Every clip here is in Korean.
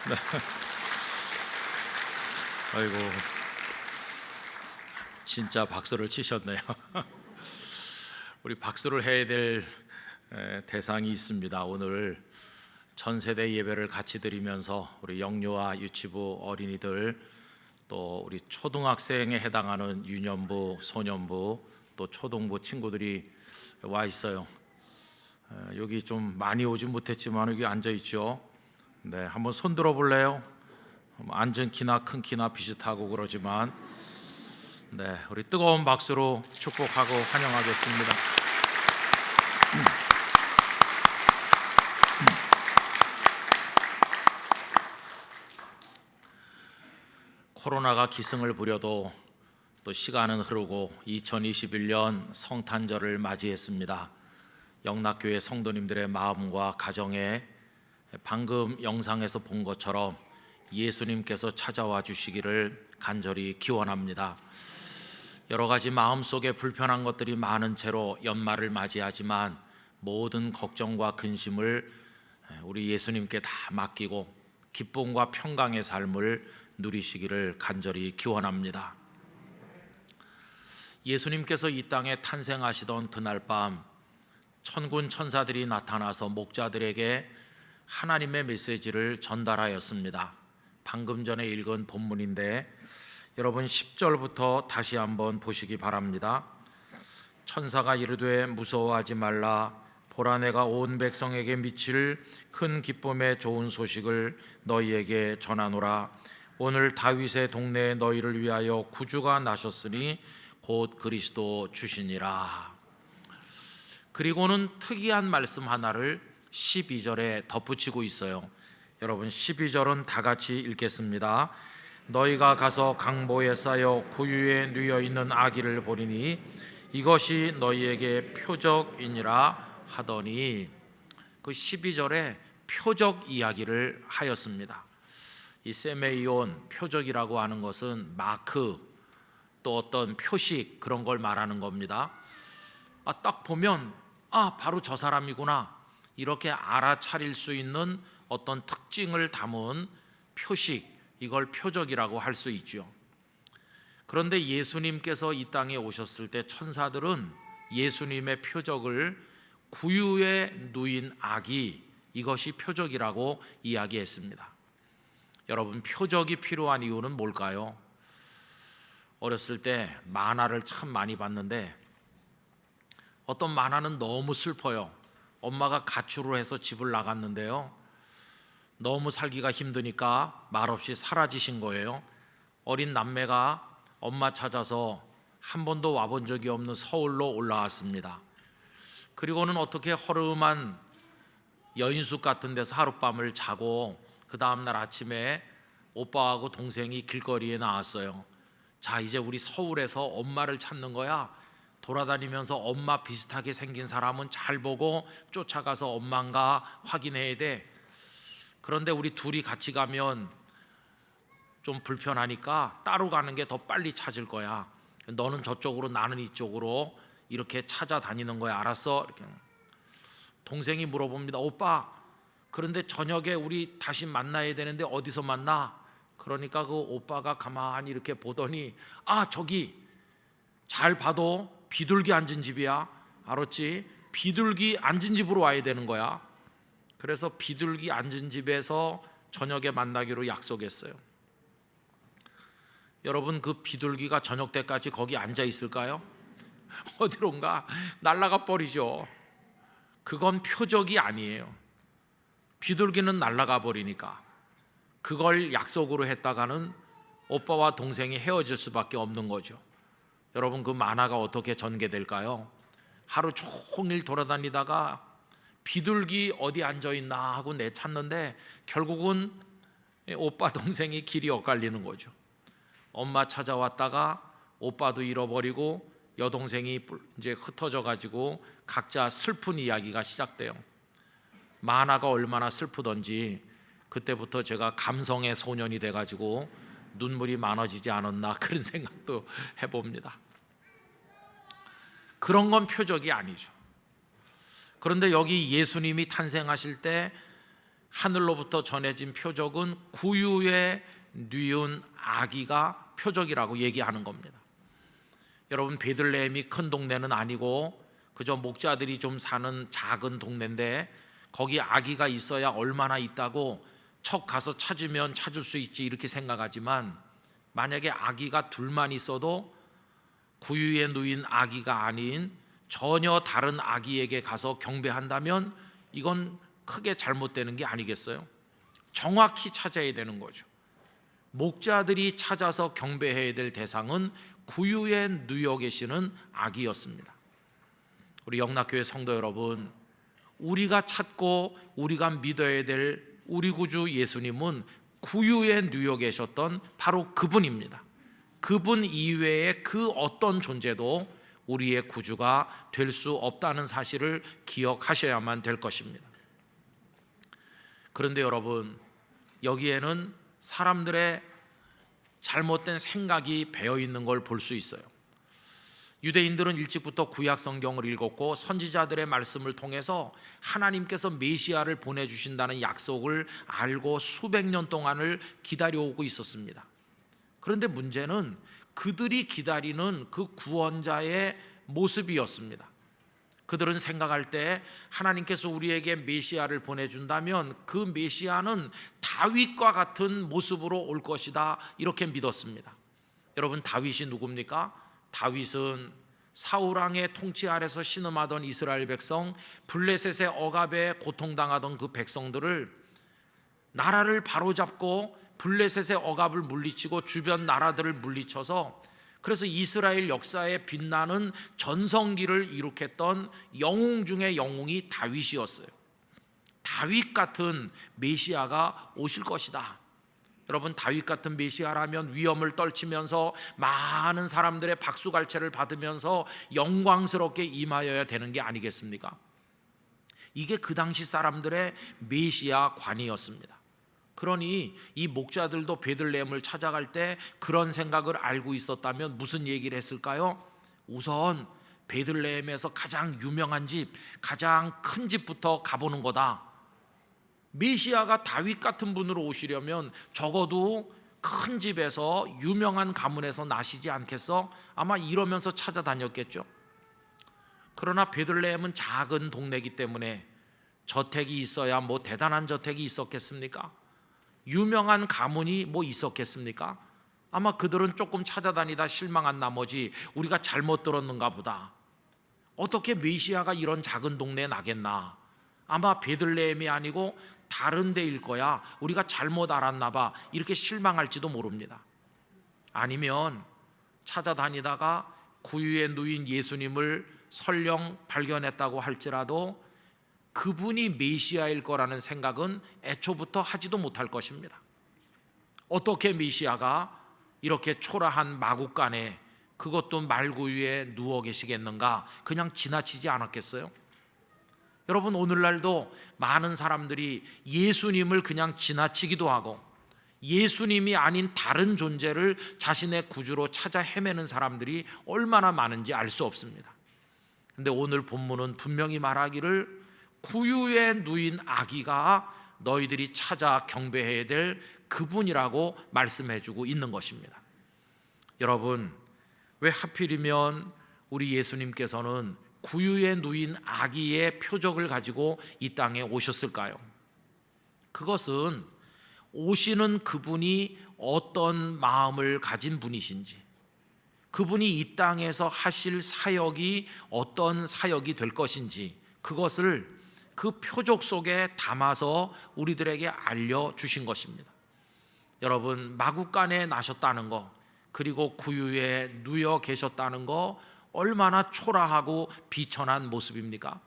네. 아이고, 진짜 박수를 치셨네요. 우리 박수를 해야 될 대상이 있습니다. 오늘 전 세대 예배를 같이 드리면서 우리 영유아 유치부 어린이들, 또 우리 초등학생에 해당하는 유년부, 소년부, 또 초등부 친구들이 와 있어요. 여기 좀 많이 오진 못했지만 여기 앉아 있죠. 네, 한번 손 들어 볼래요? 앉은 키나 큰 키나 비슷하고 그러지만, 네, 우리 뜨거운 박수로 축복하고 환영하겠습니다. 코로나가 기승을 부려도 또 시간은 흐르고 2021년 성탄절을 맞이했습니다. 영락교회 성도님들의 마음과 가정에 방금 영상에서 본 것처럼 예수님께서 찾아와 주시기를 간절히 기원합니다. 여러 가지 마음속에 불편한 것들이 많은 채로 연말을 맞이하지만 모든 걱정과 근심을 우리 예수님께 다 맡기고 기쁨과 평강의 삶을 누리시기를 간절히 기원합니다. 예수님께서 이 땅에 탄생하시던 그날 밤 천군 천사들이 나타나서 목자들에게 하나님의 메시지를 전달하였습니다. 방금 전에 읽은 본문인데 여러분 10절부터 다시 한번 보시기 바랍니다. 천사가 이르되 무서워하지 말라. 보라, 내가 온 백성에게 미칠 큰 기쁨의 좋은 소식을 너희에게 전하노라. 오늘 다윗의 동네에 너희를 위하여 구주가 나셨으니 곧 그리스도 주시니라. 그리고는 특이한 말씀 하나를 12절에 덧붙이고 있어요. 여러분 12절은 다 같이 읽겠습니다. 너희가 가서 강보에 쌓여 구유에 누여 있는 아기를 보리니 이것이 너희에게 표적이니라 하더니, 그 12절에 표적 이야기를 하였습니다. 이 세메이온, 표적이라고 하는 것은 마크, 또 어떤 표식, 그런 걸 말하는 겁니다. 딱 보면 바로 저 사람이구나, 이렇게 알아차릴 수 있는 어떤 특징을 담은 표식, 이걸 표적이라고 할 수 있죠. 그런데 예수님께서 이 땅에 오셨을 때 천사들은 예수님의 표적을 구유에 누인 아기, 이것이 표적이라고 이야기했습니다. 여러분, 표적이 필요한 이유는 뭘까요? 어렸을 때 만화를 참 많이 봤는데 어떤 만화는 너무 슬퍼요. 엄마가 가출을 해서 집을 나갔는데요, 너무 살기가 힘드니까 말없이 사라지신 거예요. 어린 남매가 엄마 찾아서 한 번도 와본 적이 없는 서울로 올라왔습니다. 그리고는 어떻게 허름한 여인숙 같은 데서 하룻밤을 자고 그 다음날 아침에 오빠하고 동생이 길거리에 나왔어요. 자, 이제 우리 서울에서 엄마를 찾는 거야. 돌아다니면서 엄마 비슷하게 생긴 사람은 잘 보고 쫓아가서 엄마인가 확인해야 돼. 그런데 우리 둘이 같이 가면 좀 불편하니까 따로 가는 게 더 빨리 찾을 거야. 너는 저쪽으로 나는 이쪽으로 이렇게 찾아다니는 거야. 알았어? 이렇게. 동생이 물어봅니다. 오빠, 그런데 저녁에 우리 다시 만나야 되는데 어디서 만나? 그러니까 그 오빠가 가만히 이렇게 보더니 저기 잘 봐도 비둘기 앉은 집이야. 알았지? 비둘기 앉은 집으로 와야 되는 거야. 그래서 비둘기 앉은 집에서 저녁에 만나기로 약속했어요. 여러분, 그 비둘기가 저녁 때까지 거기 앉아 있을까요? 어디론가 날아가 버리죠. 그건 표적이 아니에요. 비둘기는 날아가 버리니까 그걸 약속으로 했다가는 오빠와 동생이 헤어질 수밖에 없는 거죠. 여러분, 그 만화가 어떻게 전개될까요? 하루 종일 돌아다니다가 비둘기 어디 앉아있나 하고 내찾는데 결국은 오빠 동생이 길이 엇갈리는 거죠. 엄마 찾아왔다가 오빠도 잃어버리고 여동생이 이제 흩어져 가지고 각자 슬픈 이야기가 시작돼요. 만화가 얼마나 슬프던지 그때부터 제가 감성의 소년이 돼가지고 눈물이 많아지지 않았나, 그런 생각도 해봅니다. 그런 건 표적이 아니죠. 그런데 여기 예수님이 탄생하실 때 하늘로부터 전해진 표적은 구유에 뉘은 아기가 표적이라고 얘기하는 겁니다. 여러분, 베들레헴이 큰 동네는 아니고 그저 목자들이 좀 사는 작은 동네인데 거기 아기가 있어야 얼마나 있다고 척 가서 찾으면 찾을 수 있지 이렇게 생각하지만, 만약에 아기가 둘만 있어도 구유에 누인 아기가 아닌 전혀 다른 아기에게 가서 경배한다면 이건 크게 잘못되는 게 아니겠어요? 정확히 찾아야 되는 거죠. 목자들이 찾아서 경배해야 될 대상은 구유에 누워 계시는 아기였습니다. 우리 영락교회 성도 여러분, 우리가 찾고 우리가 믿어야 될 우리 구주 예수님은 구유에 누워 계셨던 바로 그분입니다. 그분 이외에 그 어떤 존재도 우리의 구주가 될 수 없다는 사실을 기억하셔야만 될 것입니다. 그런데 여러분, 여기에는 사람들의 잘못된 생각이 배어 있는 걸 볼 수 있어요. 유대인들은 일찍부터 구약 성경을 읽었고 선지자들의 말씀을 통해서 하나님께서 메시아를 보내주신다는 약속을 알고 수백 년 동안을 기다려오고 있었습니다. 그런데 문제는 그들이 기다리는 그 구원자의 모습이었습니다. 그들은 생각할 때 하나님께서 우리에게 메시아를 보내준다면 그 메시아는 다윗과 같은 모습으로 올 것이다, 이렇게 믿었습니다. 여러분, 다윗이 누굽니까? 다윗은 사울 왕의 통치 아래서 신음하던 이스라엘 백성, 블레셋의 억압에 고통당하던 그 백성들을 나라를 바로잡고 블레셋의 억압을 물리치고 주변 나라들을 물리쳐서, 그래서 이스라엘 역사에 빛나는 전성기를 이룩했던 영웅 중의 영웅이 다윗이었어요. 다윗 같은 메시아가 오실 것이다. 여러분, 다윗 같은 메시아라면 위엄을 떨치면서 많은 사람들의 박수갈채를 받으면서 영광스럽게 임하여야 되는 게 아니겠습니까? 이게 그 당시 사람들의 메시아 관이었습니다. 그러니 이 목자들도 베들레헴을 찾아갈 때 그런 생각을 알고 있었다면 무슨 얘기를 했을까요? 우선 베들레헴에서 가장 유명한 집, 가장 큰 집부터 가보는 거다. 메시아가 다윗 같은 분으로 오시려면 적어도 큰 집에서 유명한 가문에서 나시지 않겠어? 아마 이러면서 찾아다녔겠죠. 그러나 베들레헴은 작은 동네이기 때문에 저택이 있어야 뭐 대단한 저택이 있었겠습니까? 유명한 가문이 뭐 있었겠습니까? 아마 그들은 조금 찾아다니다 실망한 나머지 우리가 잘못 들었는가 보다. 어떻게 메시아가 이런 작은 동네에 나겠나? 아마 베들레헴이 아니고 다른 데일 거야, 우리가 잘못 알았나 봐, 이렇게 실망할지도 모릅니다. 아니면 찾아다니다가 구유에 누인 예수님을 설령 발견했다고 할지라도 그분이 메시아일 거라는 생각은 애초부터 하지도 못할 것입니다. 어떻게 메시아가 이렇게 초라한 마구간에, 그것도 말구유에 누워 계시겠는가, 그냥 지나치지 않았겠어요? 여러분, 오늘날도 많은 사람들이 예수님을 그냥 지나치기도 하고 예수님이 아닌 다른 존재를 자신의 구주로 찾아 헤매는 사람들이 얼마나 많은지 알 수 없습니다. 그런데 오늘 본문은 분명히 말하기를 구유에 누인 아기가 너희들이 찾아 경배해야 될 그분이라고 말씀해주고 있는 것입니다. 여러분, 왜 하필이면 우리 예수님께서는 구유에 누인 아기의 표적을 가지고 이 땅에 오셨을까요? 그것은 오시는 그분이 어떤 마음을 가진 분이신지, 그분이 이 땅에서 하실 사역이 어떤 사역이 될 것인지, 그것을 그 표적 속에 담아서 우리들에게 알려주신 것입니다. 여러분, 마구간에 나셨다는 거, 그리고 구유에 누워 계셨다는 거 얼마나 초라하고 비천한 모습입니까?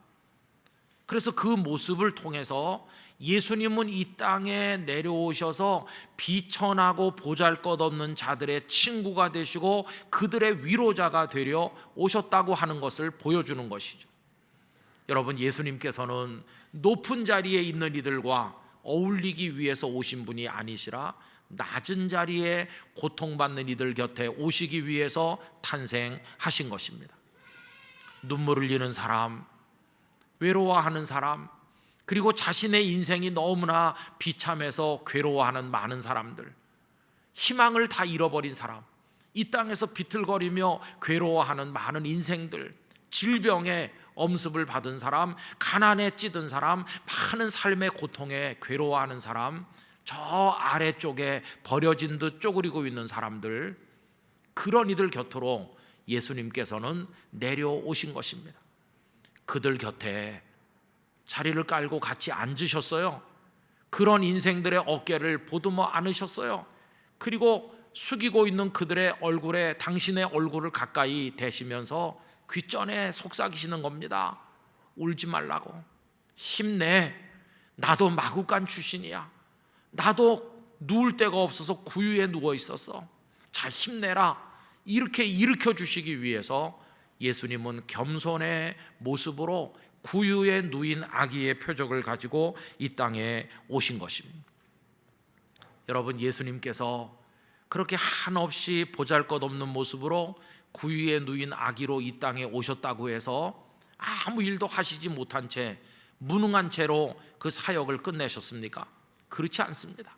그래서 그 모습을 통해서 예수님은 이 땅에 내려오셔서 비천하고 보잘것없는 자들의 친구가 되시고 그들의 위로자가 되려 오셨다고 하는 것을 보여주는 것이죠. 여러분, 예수님께서는 높은 자리에 있는 이들과 어울리기 위해서 오신 분이 아니시라 낮은 자리에 고통받는 이들 곁에 오시기 위해서 탄생하신 것입니다. 눈물 흘리는 사람, 외로워하는 사람, 그리고 자신의 인생이 너무나 비참해서 괴로워하는 많은 사람들, 희망을 다 잃어버린 사람, 이 땅에서 비틀거리며 괴로워하는 많은 인생들, 질병에 엄습을 받은 사람, 가난에 찌든 사람, 많은 삶의 고통에 괴로워하는 사람, 저 아래쪽에 버려진 듯 쪼그리고 있는 사람들, 그런 이들 곁으로 예수님께서는 내려오신 것입니다. 그들 곁에 자리를 깔고 같이 앉으셨어요. 그런 인생들의 어깨를 보듬어 안으셨어요. 그리고 숙이고 있는 그들의 얼굴에 당신의 얼굴을 가까이 대시면서 귓전에 속삭이시는 겁니다. 울지 말라고, 힘내, 나도 마구간 출신이야, 나도 누울 데가 없어서 구유에 누워 있었어, 자 힘내라, 이렇게 일으켜 주시기 위해서 예수님은 겸손의 모습으로 구유에 누인 아기의 표적을 가지고 이 땅에 오신 것입니다. 여러분, 예수님께서 그렇게 한없이 보잘것없는 모습으로 구유에 누인 아기로 이 땅에 오셨다고 해서 아무 일도 하시지 못한 채 무능한 채로 그 사역을 끝내셨습니까? 그렇지 않습니다.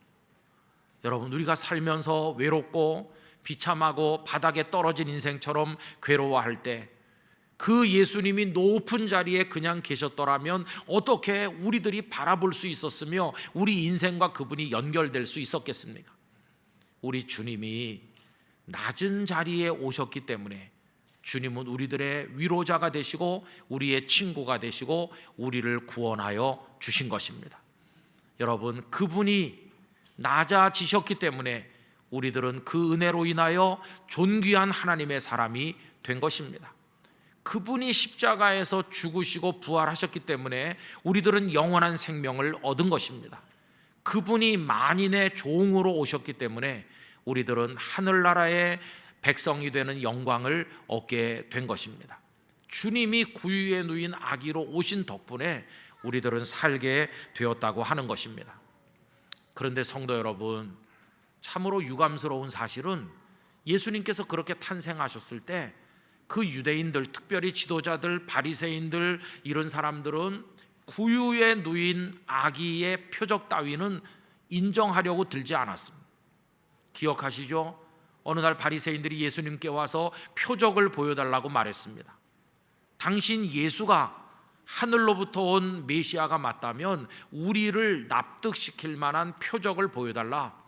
여러분, 우리가 살면서 외롭고 비참하고 바닥에 떨어진 인생처럼 괴로워할 때 그 예수님이 높은 자리에 그냥 계셨더라면 어떻게 우리들이 바라볼 수 있었으며 우리 인생과 그분이 연결될 수 있었겠습니까? 우리 주님이 낮은 자리에 오셨기 때문에 주님은 우리들의 위로자가 되시고 우리의 친구가 되시고 우리를 구원하여 주신 것입니다. 여러분, 그분이 낮아지셨기 때문에 우리들은 그 은혜로 인하여 존귀한 하나님의 사람이 된 것입니다. 그분이 십자가에서 죽으시고 부활하셨기 때문에 우리들은 영원한 생명을 얻은 것입니다. 그분이 만인의 종으로 오셨기 때문에 우리들은 하늘나라의 백성이 되는 영광을 얻게 된 것입니다. 주님이 구유에 누인 아기로 오신 덕분에 우리들은 살게 되었다고 하는 것입니다. 그런데 성도 여러분, 참으로 유감스러운 사실은 예수님께서 그렇게 탄생하셨을 때 그 유대인들, 특별히 지도자들, 바리새인들, 이런 사람들은 구유에 누인 아기의 표적 따위는 인정하려고 들지 않았습니다. 기억하시죠? 어느 날 바리새인들이 예수님께 와서 표적을 보여달라고 말했습니다. 당신 예수가 하늘로부터 온 메시아가 맞다면 우리를 납득시킬 만한 표적을 보여달라.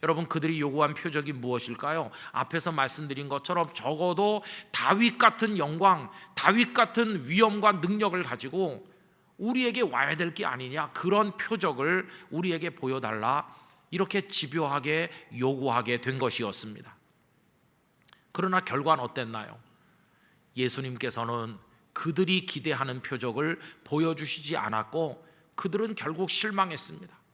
여러분, 그들이 요구한 표적이 무엇일까요? 앞에서 말씀드린 것처럼 적어도 다윗 같은 영광, 다윗 같은 위엄과 능력을 가지고 우리에게 와야 될 게 아니냐, 그런 표적을 우리에게 보여달라, 이렇게 집요하게 요구하게 된 것이었습니다. 그러나 결과는 어땠나요? 예수님께서는 그들이 기대하는 표적을 보여주시지 않았고 그들은 결국 실망했습니다.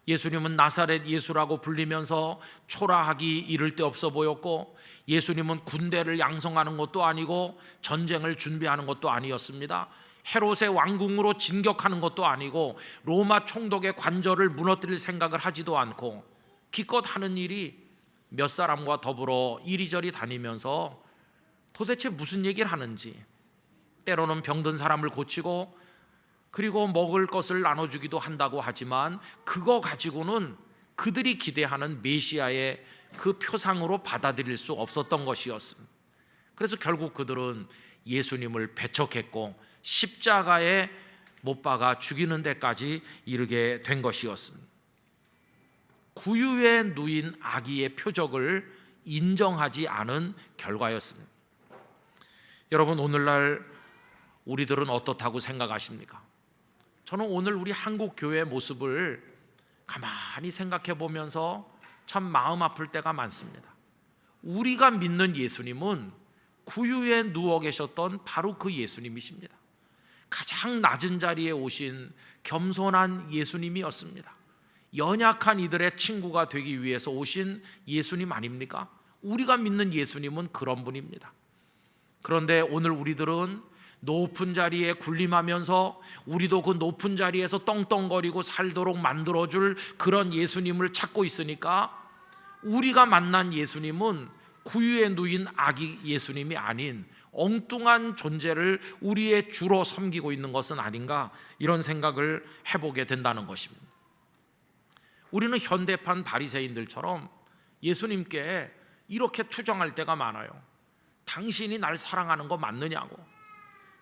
예수님은 나사렛 예수라고 불리면서 초라하기 이를 데 없어 보였고, 예수님은 군대를 양성하는 것도 아니고 전쟁을 준비하는 것도 아니었습니다. 헤롯의 왕궁으로 진격하는 것도 아니고 로마 총독의 관절을 무너뜨릴 생각을 하지도 않고 기껏 하는 일이 몇 사람과 더불어 이리저리 다니면서 도대체 무슨 얘기를 하는지, 때로는 병든 사람을 고치고 그리고 먹을 것을 나눠주기도 한다고 하지만 그거 가지고는 그들이 기대하는 메시아의 그 표상으로 받아들일 수 없었던 것이었습니다. 그래서 결국 그들은 예수님을 배척했고 십자가에 못 박아 죽이는 데까지 이르게 된 것이었습니다. 구유에 누인 아기의 표적을 인정하지 않은 결과였습니다. 여러분, 오늘날 우리들은 어떻다고 생각하십니까? 저는 오늘 우리 한국 교회의 모습을 가만히 생각해 보면서 참 마음 아플 때가 많습니다. 우리가 믿는 예수님은 구유에 누워 계셨던 바로 그 예수님이십니다. 가장 낮은 자리에 오신 겸손한 예수님이었습니다. 연약한 이들의 친구가 되기 위해서 오신 예수님 아닙니까? 우리가 믿는 예수님은 그런 분입니다. 그런데 오늘 우리들은 높은 자리에 군림하면서 우리도 그 높은 자리에서 떵떵거리고 살도록 만들어줄 그런 예수님을 찾고 있으니까 우리가 만난 예수님은 구유에 누인 아기 예수님이 아닌 엉뚱한 존재를 우리의 주로 섬기고 있는 것은 아닌가, 이런 생각을 해보게 된다는 것입니다. 우리는 현대판 바리새인들처럼 예수님께 이렇게 투정할 때가 많아요. 당신이 날 사랑하는 거 맞느냐고,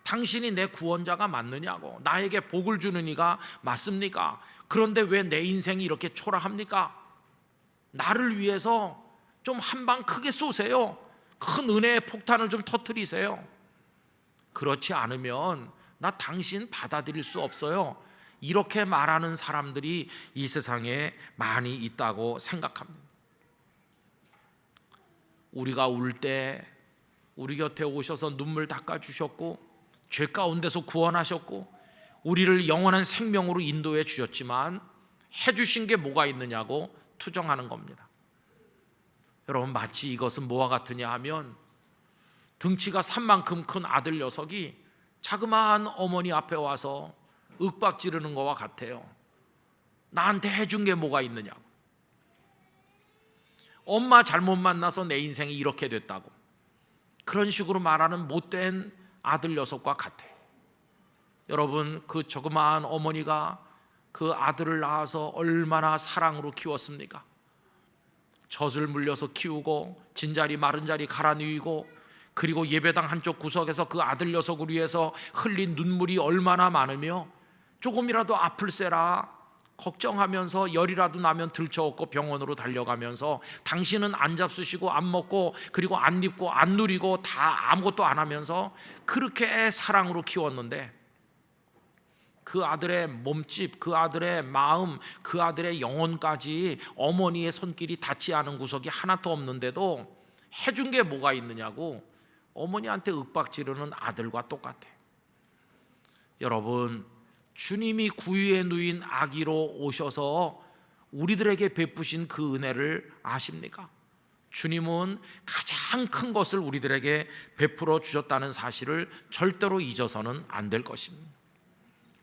당신이 내 구원자가 맞느냐고, 나에게 복을 주는 이가 맞습니까? 그런데 왜 내 인생이 이렇게 초라합니까? 나를 위해서 좀 한 방 크게 쏘세요. 큰 은혜의 폭탄을 좀 터뜨리세요. 그렇지 않으면 나 당신 받아들일 수 없어요. 이렇게 말하는 사람들이 이 세상에 많이 있다고 생각합니다. 우리가 울 때 우리 곁에 오셔서 눈물 닦아주셨고, 죄 가운데서 구원하셨고, 우리를 영원한 생명으로 인도해 주셨지만 해주신 게 뭐가 있느냐고 투정하는 겁니다. 여러분, 마치 이것은 뭐와 같으냐 하면 등치가 산만큼 큰 아들 녀석이 자그마한 어머니 앞에 와서 윽박 지르는 것과 같아요. 나한테 해준 게 뭐가 있느냐고, 엄마 잘못 만나서 내 인생이 이렇게 됐다고, 그런 식으로 말하는 못된 아들 녀석과 같아요. 여러분, 그 조그마한 어머니가 그 아들을 낳아서 얼마나 사랑으로 키웠습니까? 젖을 물려서 키우고 진자리 마른 자리 갈아 누이고, 그리고 예배당 한쪽 구석에서 그 아들 녀석을 위해서 흘린 눈물이 얼마나 많으며, 조금이라도 아플세라 걱정하면서 열이라도 나면 들쳐업고 병원으로 달려가면서 당신은 안 잡수시고 안 먹고 그리고 안 입고 안 누리고 다 아무것도 안 하면서 그렇게 사랑으로 키웠는데, 그 아들의 몸집, 그 아들의 마음, 그 아들의 영혼까지 어머니의 손길이 닿지 않은 구석이 하나도 없는데도 해준 게 뭐가 있느냐고 어머니한테 윽박지르는 아들과 똑같아요. 여러분, 주님이 구유에 누인 아기로 오셔서 우리들에게 베푸신 그 은혜를 아십니까? 주님은 가장 큰 것을 우리들에게 베풀어 주셨다는 사실을 절대로 잊어서는 안 될 것입니다.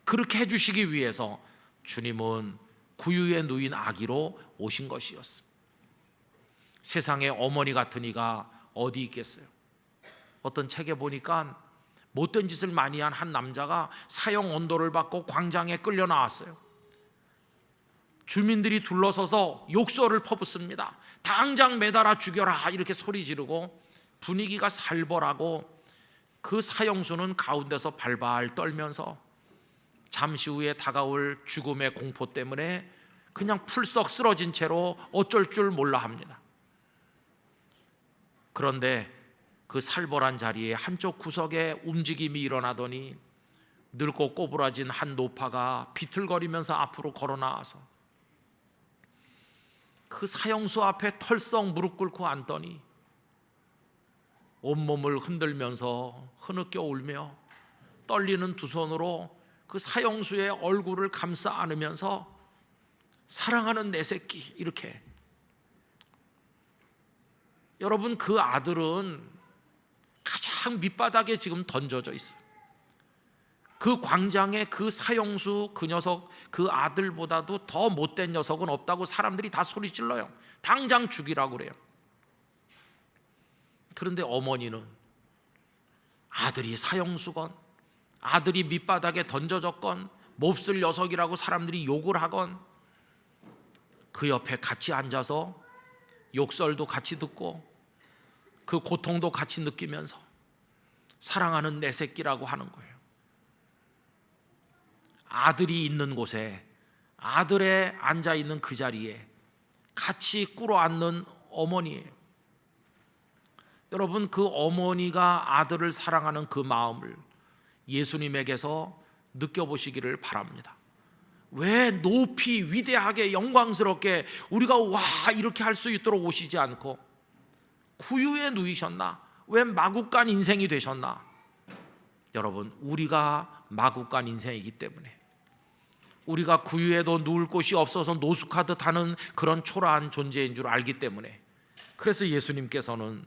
그렇게 해주시기 위해서 주님은 구유에 누인 아기로 오신 것이었습니다. 세상에 어머니 같은 이가 어디 있겠어요? 어떤 책에 보니까 못된 짓을 많이 한 한 남자가 사형 언도를 받고 광장에 끌려 나왔어요. 주민들이 둘러서서 욕설을 퍼붓습니다. 당장 매달아 죽여라, 이렇게 소리 지르고 분위기가 살벌하고, 그 사형수는 가운데서 발발 떨면서 잠시 후에 다가올 죽음의 공포 때문에 그냥 풀썩 쓰러진 채로 어쩔 줄 몰라 합니다. 그런데 그 살벌한 자리에 한쪽 구석에 움직임이 일어나더니 늙고 꼬부라진 한 노파가 비틀거리면서 앞으로 걸어 나와서 그 사형수 앞에 털썩 무릎 꿇고 앉더니 온몸을 흔들면서 흐느껴 울며 떨리는 두 손으로 그 사형수의 얼굴을 감싸 안으면서 사랑하는 내 새끼, 이렇게. 여러분, 그 아들은 가장 밑바닥에 지금 던져져 있어요. 그 광장에 그 사형수, 그 녀석, 그 아들보다도 더 못된 녀석은 없다고 사람들이 다 소리 질러요. 당장 죽이라고 그래요. 그런데 어머니는 아들이 사형수건, 아들이 밑바닥에 던져졌건, 몹쓸 녀석이라고 사람들이 욕을 하건 그 옆에 같이 앉아서 욕설도 같이 듣고 그 고통도 같이 느끼면서 사랑하는 내 새끼라고 하는 거예요. 아들이 있는 곳에, 아들의 앉아있는 그 자리에 같이 꿇어앉는 어머니예요. 여러분, 그 어머니가 아들을 사랑하는 그 마음을 예수님에게서 느껴보시기를 바랍니다. 왜 높이 위대하게 영광스럽게 우리가 와 이렇게 할 수 있도록 오시지 않고 구유에 누이셨나? 왜 마구간 인생이 되셨나? 여러분, 우리가 마구간 인생이기 때문에, 우리가 구유에도 누울 곳이 없어서 노숙하듯 하는 그런 초라한 존재인 줄 알기 때문에, 그래서 예수님께서는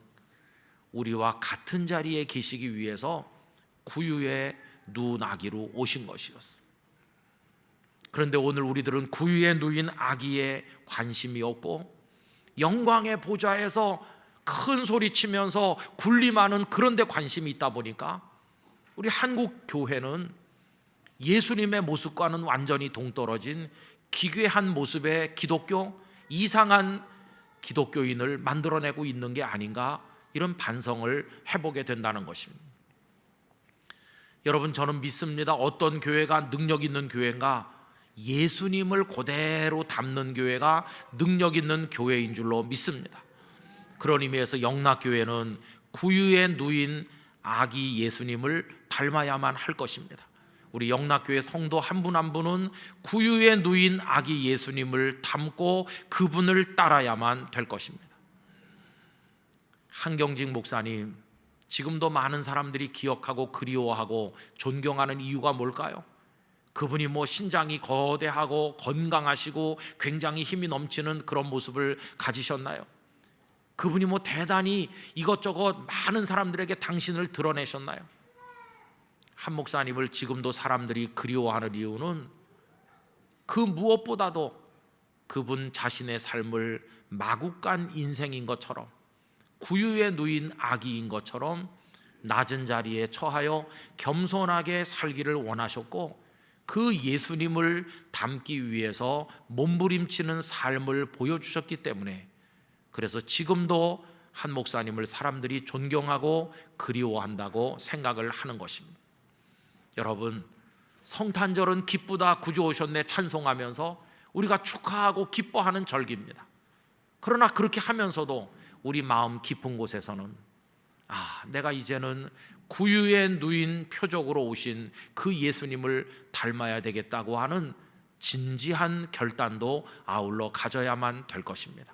우리와 같은 자리에 계시기 위해서 구유에 누운 아기로 오신 것이었어요. 그런데 오늘 우리들은 구유에 누인 아기에 관심이 없고 영광의 보좌에서 큰 소리 치면서 군림하는 그런 데 관심이 있다 보니까 우리 한국 교회는 예수님의 모습과는 완전히 동떨어진 기괴한 모습의 기독교, 이상한 기독교인을 만들어내고 있는 게 아닌가, 이런 반성을 해보게 된다는 것입니다. 여러분, 저는 믿습니다. 어떤 교회가 능력 있는 교회인가? 예수님을 그대로 담는 교회가 능력 있는 교회인 줄로 믿습니다. 그런 의미에서 영락교회는 구유에 누인 아기 예수님을 닮아야만 할 것입니다. 우리 영락교회 성도 한 분 한 분은 구유에 누인 아기 예수님을 닮고 그분을 따라야만 될 것입니다. 한경직 목사님, 지금도 많은 사람들이 기억하고 그리워하고 존경하는 이유가 뭘까요? 그분이 신장이 거대하고 건강하시고 굉장히 힘이 넘치는 그런 모습을 가지셨나요? 그분이 대단히 이것저것 많은 사람들에게 당신을 드러내셨나요? 한 목사님을 지금도 사람들이 그리워하는 이유는 그 무엇보다도 그분 자신의 삶을 마구간 인생인 것처럼, 구유에 누인 아기인 것처럼 낮은 자리에 처하여 겸손하게 살기를 원하셨고, 그 예수님을 닮기 위해서 몸부림치는 삶을 보여주셨기 때문에, 그래서 지금도 한 목사님을 사람들이 존경하고 그리워한다고 생각을 하는 것입니다. 여러분, 성탄절은 기쁘다 구주 오셨네 찬송하면서 우리가 축하하고 기뻐하는 절기입니다. 그러나 그렇게 하면서도 우리 마음 깊은 곳에서는 내가 이제는 구유에 누인 표적으로 오신 그 예수님을 닮아야 되겠다고 하는 진지한 결단도 아울러 가져야만 될 것입니다.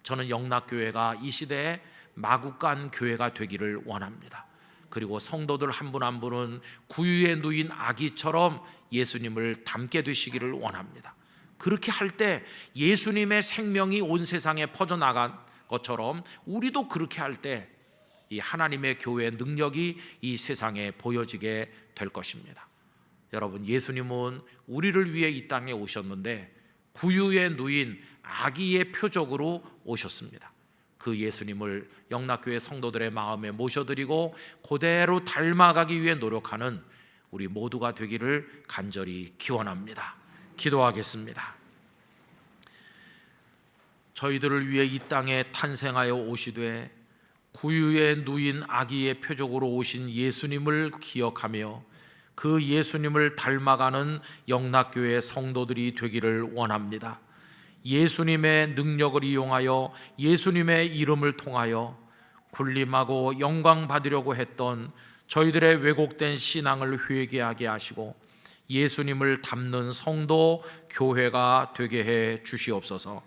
저는 영락교회가 이 시대에 마구간 교회가 되기를 원합니다. 그리고 성도들 한 분 한 분은 구유에 누인 아기처럼 예수님을 닮게 되시기를 원합니다. 그렇게 할 때 예수님의 생명이 온 세상에 퍼져나간 것처럼 우리도 그렇게 할 때 이 하나님의 교회의 능력이 이 세상에 보여지게 될 것입니다. 여러분, 예수님은 우리를 위해 이 땅에 오셨는데 구유에 누인 아기의 표적으로 오셨습니다. 그 예수님을 영락교회 성도들의 마음에 모셔드리고 그대로 닮아가기 위해 노력하는 우리 모두가 되기를 간절히 기원합니다. 기도하겠습니다. 저희들을 위해 이 땅에 탄생하여 오시되 구유에 누인 아기의 표적으로 오신 예수님을 기억하며 그 예수님을 닮아가는 영락교회 성도들이 되기를 원합니다. 예수님의 능력을 이용하여 예수님의 이름을 통하여 군림하고 영광 받으려고 했던 저희들의 왜곡된 신앙을 회개하게 하시고 예수님을 닮는 성도 교회가 되게 해 주시옵소서.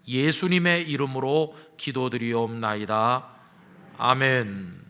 예수님의 이름으로 기도드리옵나이다. 아멘.